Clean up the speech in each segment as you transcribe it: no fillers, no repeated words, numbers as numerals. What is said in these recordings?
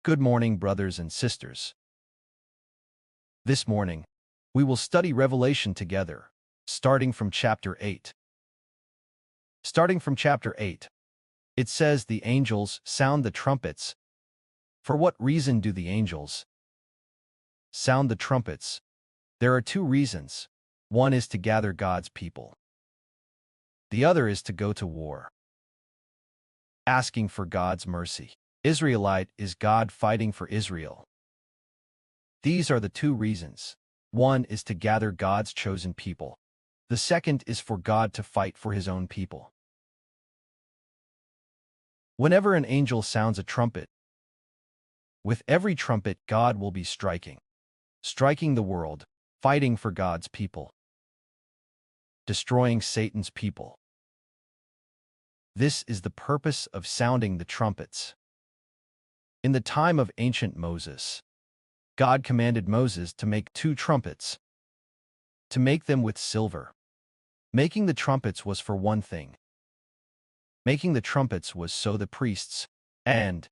Good morning, brothers and sisters. This morning, we will study Revelation together, starting from chapter 8. Starting from chapter 8, it says the angels sound the trumpets. For what reason do the angels sound the trumpets? There are two reasons. One is to gather God's people. The other is to go to war, asking for God's mercy. Israelite is God fighting for Israel. These are the two reasons. One is to gather God's chosen people. The second is for God to fight for his own people. Whenever an angel sounds a trumpet, with every trumpet God will be striking the world, fighting for God's people, destroying Satan's people. This is the purpose of sounding the trumpets. In the time of ancient Moses, God commanded Moses to make 2 trumpets, to make them with silver. Making the trumpets was for one thing. Making the trumpets was so the priests, and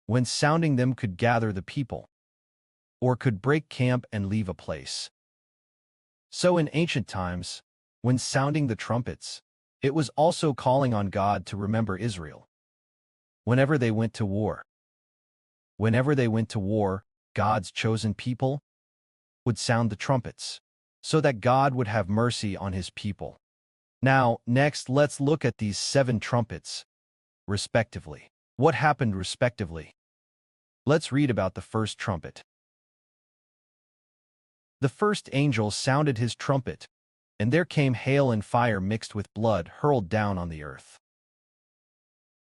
when sounding them, could gather the people, or could break camp and leave a place. So in ancient times, when sounding the trumpets, it was also calling on God to remember Israel. Whenever they went to war, God's chosen people would sound the trumpets, so that God would have mercy on his people. Now, next, let's look at these 7 trumpets, respectively. What happened respectively? Let's read about the first trumpet. The first angel sounded his trumpet, and there came hail and fire mixed with blood hurled down on the earth.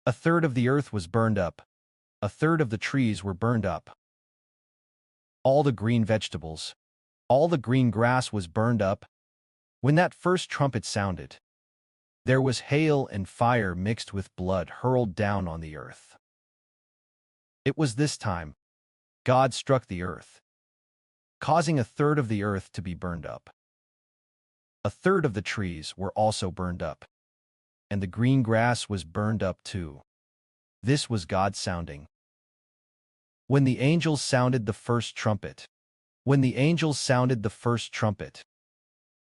1/3 of the earth was burned up. 1/3 of the trees were burned up. All the green vegetables, all the green grass was burned up. When that first trumpet sounded, there was hail and fire mixed with blood hurled down on the earth. It was this time God struck the earth, causing 1/3 of the earth to be burned up. 1/3 of the trees were also burned up, and the green grass was burned up too. This was God sounding. When the angels sounded the first trumpet,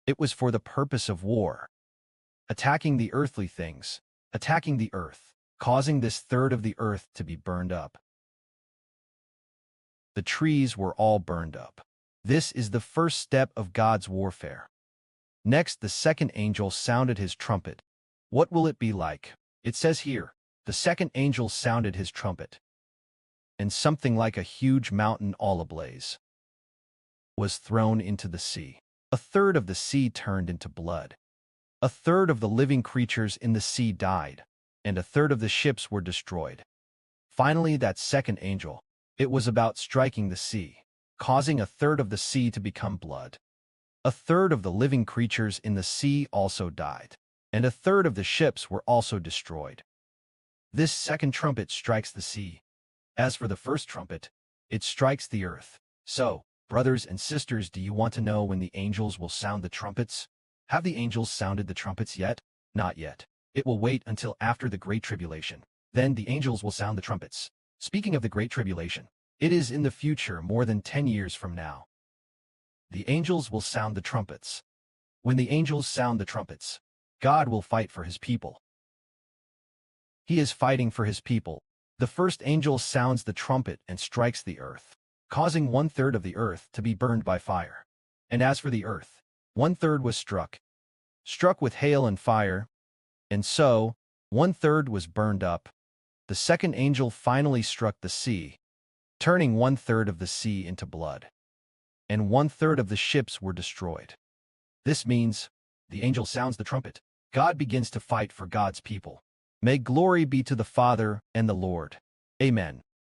it was for the purpose of war, attacking the earthly things, attacking the earth, causing this 1/3 of the earth to be burned up. The trees were all burned up. This is the first step of God's warfare. Next, the second angel sounded his trumpet. What will it be like? It says here, the second angel sounded his trumpet, and something like a huge mountain all ablaze was thrown into the sea. 1/3 of the sea turned into blood. 1/3 of the living creatures in the sea died, and 1/3 of the ships were destroyed. Finally, that second angel, it was about striking the sea, causing 1/3 of the sea to become blood. 1/3 of the living creatures in the sea also died, and 1/3 of the ships were also destroyed. This second trumpet strikes the sea. As for the first trumpet, it strikes the earth. So, brothers and sisters, do you want to know when the angels will sound the trumpets? Have the angels sounded the trumpets yet? Not yet. It will wait until after the Great Tribulation. Then the angels will sound the trumpets. Speaking of the Great Tribulation, it is in the future, more than 10 years from now. The angels will sound the trumpets. When the angels sound the trumpets, God will fight for his people. He is fighting for his people. The first angel sounds the trumpet and strikes the earth, causing 1/3 of the earth to be burned by fire. And as for the earth, 1/3 was struck with hail and fire, and so 1/3 was burned up. The second angel finally struck the sea, turning 1/3 of the sea into blood, and 1/3 of the ships were destroyed. This means the angel sounds the trumpet. God begins to fight for God's people. May glory be to the Father and the Lord. Amen.